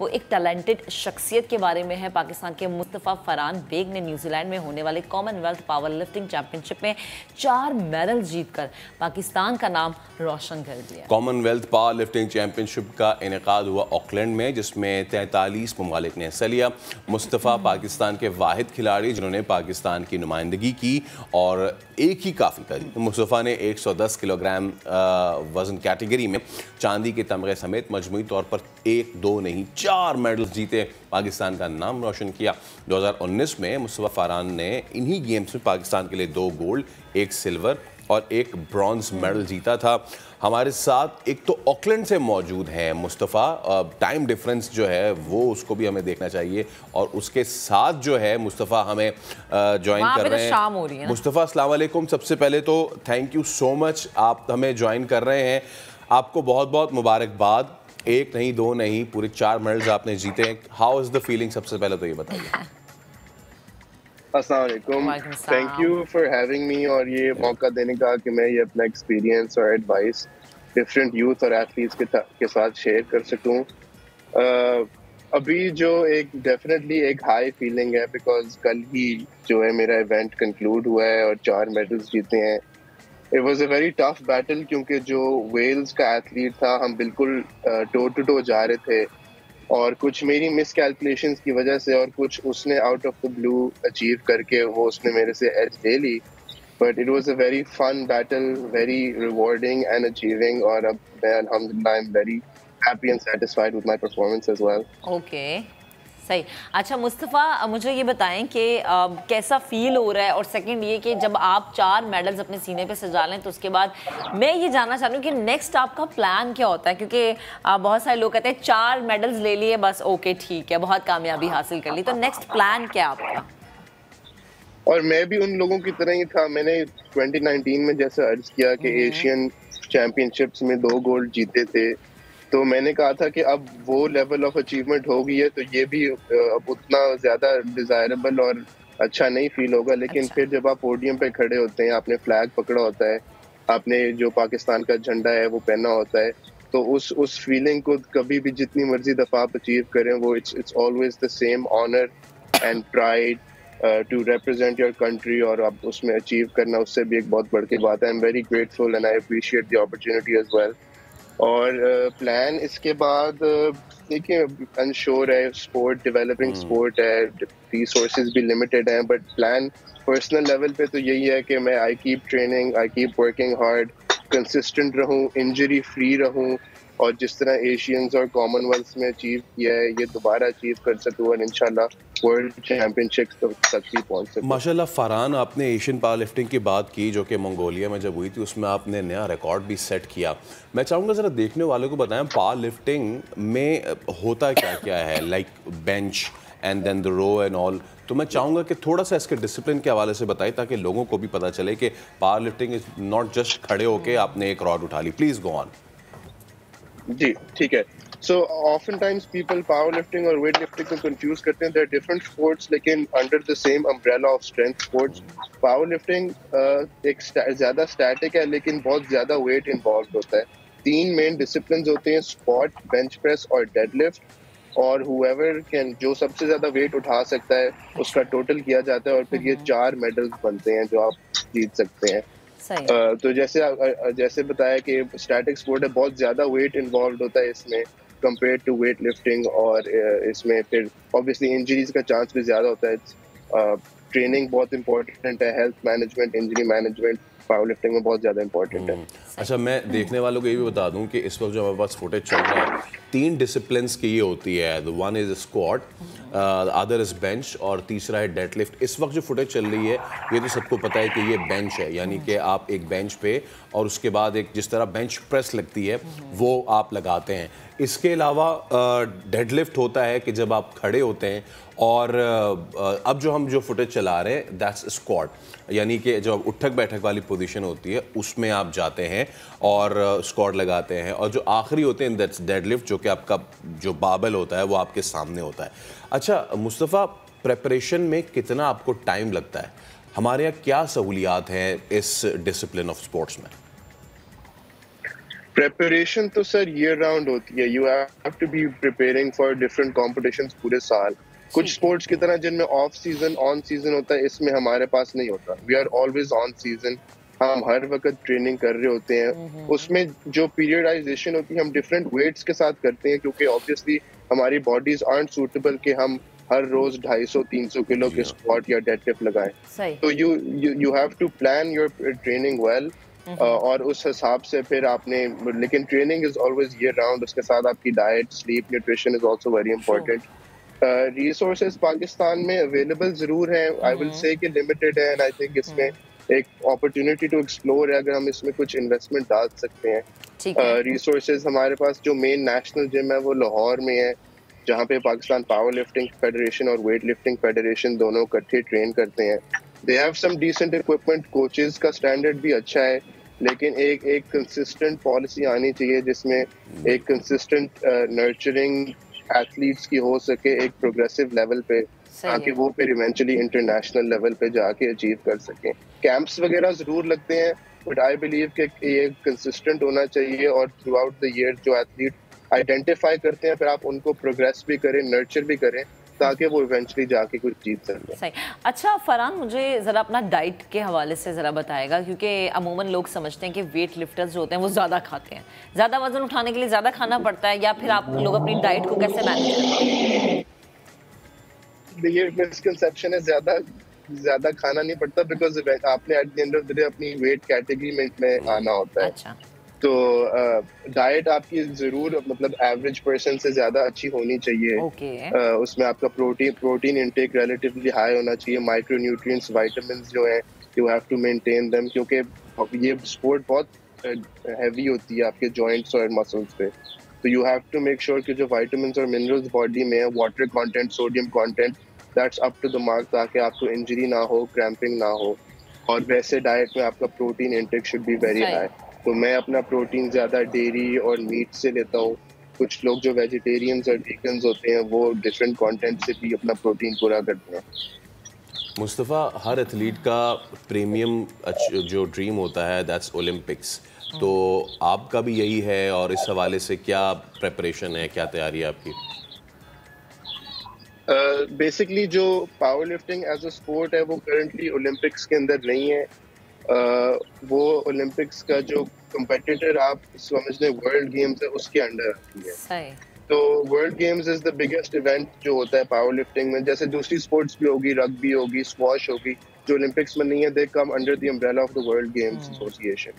वो एक टैलेंटेड शख्सियत के बारे में है। पाकिस्तान के मुस्तफ़ा फरहान बेग ने न्यूजीलैंड में होने वाले कॉमनवेल्थ पावर लिफ्टिंग चैंपियनशिप में 4 मेडल जीतकर पाकिस्तान का नाम रोशन कर दिया। कॉमनवेल्थ पावर लिफ्टिंग चैंपियनशिप का इनेकाद हुआ ऑकलैंड में, जिसमें 43 ममालिक ने हिस्सा लिया। मुस्तफ़ा पाकिस्तान के वाहिद खिलाड़ी जिन्होंने पाकिस्तान की नुमाइंदगी की और एक ही काफ़ी करी। मुस्तफ़ा ने 110 किलोग्राम वज़न कैटेगरी में चांदी के तमगे समेत मजमूई तौर पर 1, 2 नहीं 4 मेडल्स जीते, पाकिस्तान का नाम रोशन किया। 2019 में मुस्तफ़ा फरहान ने इन्हीं गेम्स में पाकिस्तान के लिए 2 गोल्ड, 1 सिल्वर और 1 ब्रॉन्ज मेडल जीता था। हमारे साथ एक तो ऑकलैंड से मौजूद है मुस्तफ़ा, टाइम डिफरेंस जो है वो उसको भी हमें देखना चाहिए, और उसके साथ जो है मुस्तफ़ा हमें ज्वाइन कर रहे हैं। शाम हो रही है। मुस्तफ़ा अस्सलाम वालेकुम। सबसे पहले तो थैंक यू सो मच, आप हमें ज्वाइन कर रहे हैं। आपको बहुत बहुत मुबारकबाद। 1 नहीं 2 नहीं पूरे 4 मेडल्स आपने जीते हैं। हाउ इज़ द फीलिंग, सबसे पहले तो ये बताइए। अस्सलाम वालेकुम, thank you for having me और ये मौका देने का कि मैं ये अपना एक्सपीरियंस और एडवाइस डिफरेंट यूथ और एथलीट्स के साथ शेयर कर सकूं। अभी जो एक डेफिनेटली एक हाई फीलिंग है, बिकॉज कल ही जो है मेरा इवेंट कंक्लूड हुआ है और 4 मेडल्स जीते हैं। It was a very tough battle, क्योंकि जो वेल्स का एथलीट था हम बिल्कुल टो टू टो जा रहे थे, और कुछ मेरी मिस कैलकुलेशंस की वजह से और कुछ उसने out of the blue achieve करके वो उसने मेरे से एज ले ली। But it was a very fun battle, very rewarding and achieving, और अब मैं अल्हम्दुलिल्लाह I am very happy and satisfied with my performance as well. Okay, सही। अच्छा मुस्तफ़ा, मुझे ये बताएं कि कैसा फील हो रहा है, और सेकंड ये कि जब आप 4 मेडल्स अपने सीने पे सजा लें तो उसके बाद मैं ये जानना चाह रही हूँ कि नेक्स्ट आपका प्लान क्या होता है, क्योंकि बहुत सारे लोग कहते हैं 4 मेडल्स ले लिए बस, ओके ठीक है, बहुत कामयाबी हासिल कर ली, तो नेक्स्ट प्लान क्या आपका? और मैं भी उन लोगों की तरह ही था। मैंने 2019 में जैसे अर्ज किया कि एशियन चैंपियनशिप्स में 2 गोल्ड जीते थे, तो मैंने कहा था कि अब वो लेवल ऑफ अचीवमेंट हो गई है तो ये भी अब उतना ज़्यादा डिज़ायरेबल और अच्छा नहीं फील होगा। लेकिन फिर जब आप पोडियम पे खड़े होते हैं, आपने फ्लैग पकड़ा होता है, आपने जो पाकिस्तान का झंडा है वो पहना होता है, तो उस फीलिंग को कभी भी जितनी मर्जी दफ़ा आप अचीव करें, वो it's always the same honour and pride to represent your country, और आप उसमें अचीव करना उससे भी एक बहुत बड़ की बात है। I am very grateful and I appreciate the opportunity as well. और प्लान इसके बाद देखिए अनश्योर है, स्पोर्ट डेवलपिंग स्पोर्ट है, रिसोर्सेज भी लिमिटेड हैं, बट प्लान पर्सनल लेवल पे तो यही है कि मैं I keep training, I keep working hard, consistent रहूं, इंजरी फ्री रहूं, और जिस तरह एशियंस और कॉमनवेल्थ में अचीव किया है ये दोबारा अचीव कर सकूं, और इंशाल्लाह वर्ल्ड चैंपियनशिप तक भी पहुंच सकूं। माशाल्लाह फरहान, आपने एशियन पावर लिफ्टिंग की बात की जो कि मंगोलिया में जब हुई थी, उसमें आपने नया रिकॉर्ड भी सेट किया। मैं चाहूँगा ज़रा देखने वालों को बताएं पावर लिफ्टिंग में होता क्या क्या है, like bench and then the row and all. तो मैं चाहूँगा कि थोड़ा सा इसके डिसिप्लिन के हवाले से बताएं ताकि लोगों को भी पता चले कि power lifting is not just खड़े होके आपने एक रॉड उठा ली। Please go on. जी ठीक है। So oftentimes people powerlifting और weightlifting को confuse करते हैं। They're different sports, लेकिन under the same umbrella of strength sports. Powerlifting एक ज़्यादा static है, लेकिन बहुत ज़्यादा weight involved होता है। 3 main disciplines होते हैं, squat, bench press और deadlift, और whoever can जो सबसे ज़्यादा weight उठा सकता है उसका total किया जाता है, और फिर ये 4 medals बनते हैं जो आप जीत सकते हैं। तो जैसे बताया कि स्टैटिक स्पोर्ट है, बहुत ज़्यादा वेट इन्वॉल्व होता है इसमें कंपेयर टू वेट लिफ्टिंग, और इसमें फिर ऑब्वियसली इंजरीज का चांस भी ज़्यादा होता है। ट्रेनिंग बहुत इंपॉर्टेंट है, health management, injury management power lifting में बहुत ज़्यादा इंपॉर्टेंट है। अच्छा, मैं देखने वालों को ये भी बता दूं कि इस वक्त जो हमारे पास फुटेज चल रहा है 3 डिसिप्लिन्स की ये होती है। One is squat, other is bench, और तीसरा है डेडलिफ्ट। इस वक्त जो फुटेज चल रही है ये तो सबको पता है कि ये बेंच है, यानी कि आप एक बेंच पे और उसके बाद एक जिस तरह बेंच प्रेस लगती है वो आप लगाते हैं। इसके अलावा डेडलिफ्ट होता है कि जब आप खड़े होते हैं, और अब जो हम जो फुटेज चला रहे हैं दैट्स स्क्वाट, यानी कि जो उठक बैठक वाली पोजीशन होती है उसमें आप जाते हैं और स्क्वाट लगाते हैं, और जो आखिरी होते हैं दैट्स डेडलिफ्ट, जो कि आपका जो बाबल होता है वो आपके सामने होता है। अच्छा मुस्तफ़ा, प्रेपरेशन में कितना आपको टाइम लगता है? हमारे यहाँ क्या सहूलियात हैं इस डिसिप्लिन ऑफ स्पोर्ट्स में? प्रेपरेशन तो सर ईयर राउंड होती है. You have to be preparing for different competitions पूरे साल. कुछ स्पोर्ट्स की तरह जिनमें ऑफ सीजन ऑन सीजन होता है, इसमें हमारे पास नहीं होता. We are always on season. हम हर वक्त ट्रेनिंग कर रहे होते हैं. उसमें जो पीरियडाइजेशन होती है हम डिफरेंट वेट्स के साथ करते हैं, क्योंकि ऑब्वियसली हमारी बॉडीज आर्ट सूटेबल कि हम हर रोज 250-300 किलो के स्क्वाट या डेडलिफ्ट लगाएं. तो you have to plan your training well. और उस हिसाब से फिर आपने, लेकिन training is always year round. उसके साथ आपकी diet, sleep, nutrition is also very important. Resources Pakistan में अवेलेबल जरूर हैं. आई विल से कि लिमिटेड है, एंड आई थिंक इसमें एक अपॉर्चुनिटी टू एक्सप्लोर है अगर हम इसमें कुछ इन्वेस्टमेंट डाल सकते हैं. रिसोर्सेज हमारे पास जो मेन नेशनल जिम है वो लाहौर में है, जहाँ पे पाकिस्तान पावर लिफ्टिंग फेडरेशन और वेट लिफ्टिंग फेडरेशन दोनों इकट्ठे ट्रेन करते हैं. They have some decent equipment. Coaches का स्टैंडर्ड भी अच्छा है, लेकिन एक कंसिस्टेंट पॉलिसी आनी चाहिए जिसमें एक कंसिस्टेंट नर्चरिंग एथलीट्स की हो सके एक प्रोग्रेसिव लेवल पे, ताकि वो फिर इवेंचुअली इंटरनेशनल लेवल पे जाके अचीव कर सकें. कैंप्स वगैरह जरूर लगते हैं, बट आई बिलीव कि ये कंसिस्टेंट होना चाहिए और थ्रू आउट द ईयर जो एथलीट आइडेंटिफाई करते हैं फिर आप उनको प्रोग्रेस भी करें, नर्चर भी करें, ताकि वो इवेंचुअली जाके कुछ जीत सकें. सही. अच्छा फरहान, मुझे ज़रा अपना डाइट के हवाले से ज़रा बताएगा, क्योंकि अमूमन लोग समझते हैं कि वेट लिफ्टर्स जो होते हैं वो ज़्यादा खाते हैं. ज़्यादा वजन उठाने के लिए ज़्यादा खाना पड़ता है, या फिर आप लोग अपनी डाइट को कैसे मैनेज करते हैं? ये मिसकंसेप्शन है. ज्यादा खाना नहीं पड़ता, बिकॉज आपने at the end of the day अपनी वेट कैटेगरी में आना होता है. अच्छा. तो डाइट आपकी जरूर मतलब एवरेज पर्सन से ज्यादा अच्छी होनी चाहिए. उसमें आपका प्रोटीन इंटेक रिलेटिवली हाई होना चाहिए. माइक्रो न्यूट्रिएंट्स, विटामिन्स जो हैं you have to maintain them, क्योंकि ये स्पोर्ट बहुत हैवी होती है आपके जॉइंट्स और मसल्स पे. तो you have to make sure कि जो विटामिन्स और मिनरल्स बॉडी में है, water content, sodium content, that's up to the mark, ताकि आपको इंजरी ना हो, क्रैम्पिंग ना हो. और वैसे डाइट में आपका protein intake should be very high. तो मैं अपना प्रोटीन ज़्यादा डेयरी और मीट से लेता हूँ. कुछ लोग जो वेजिटेरियंस और वीगन्स होते हैं वो डिफरेंट कंटेंट से भी अपना प्रोटीन पूरा करते हैं. मुस्तफ़ा, हर एथलीट का प्रीमियम जो ड्रीम होता है दैट्स ओलंपिक्स. तो आपका भी यही है, और इस हवाले से क्या प्रेपरेशन है, क्या तैयारी है आपकी? बेसिकली जो power lifting as a sport है वो करंटली ओलंपिक्स के अंदर नहीं है. वो ओलंपिक्स का जो कंपेटिटर आप समझ लें वर्ल्ड गेम्स है उसके अंडर आती है. सही. तो world games is the biggest event जो होता है पावर लिफ्टिंग में. जैसे दूसरी स्पोर्ट्स भी होगी, रग्बी होगी, स्क्वॉश होगी, जो ओलंपिक्स में नहीं है, they come under the umbrella of the World Games Association.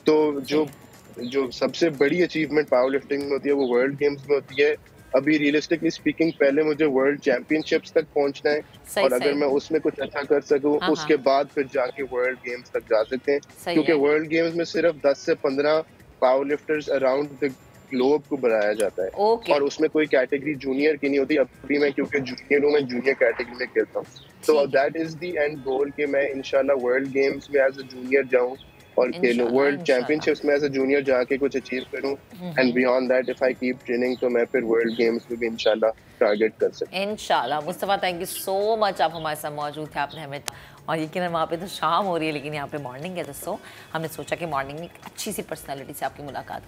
तो जो सबसे बड़ी अचीवमेंट पावर लिफ्टिंग में होती है वो वर्ल्ड गेम्स में होती है. अभी रियलिस्टिकली स्पीकिंग पहले मुझे वर्ल्ड चैंपियनशिप्स तक पहुंचना है, और अगर मैं उसमें कुछ अच्छा कर सकूं उसके बाद फिर जाके वर्ल्ड गेम्स तक जा सकते हैं. क्योंकि वर्ल्ड गेम्स में सिर्फ 10 से 15 power lifters around the globe को बनाया जाता है. और उसमें कोई कैटेगरी जूनियर की नहीं होती. अभी मैं क्योंकि जूनियर हूँ, मैं जूनियर कैटेगरी में खेलता हूँ. तो दैट इज द एंड गोल कि मैं इंशाल्लाह वर्ल्ड गेम्स में एज अ जूनियर जाऊँ और खेलूं, वर्ल्ड चैंपियनशिप्स में एज अ जूनियर जाके कुछ अचीव करूं. And beyond that if I keep training तो मैं फिर वर्ल्ड गेम्स में भी इंशाल्लाह टारगेट कर सकूं. इंशाल्लाह. Mustafa, thank you so much, आप हमारे साथ मौजूद थे. आपने हमें, और यकीनन वहाँ पे तो शाम हो रही है लेकिन यहाँ पे मॉर्निंग है, तो हमने सोचा कि मॉर्निंग में एक अच्छी सी पर्सनैलिटी से आपकी मुलाकात करो.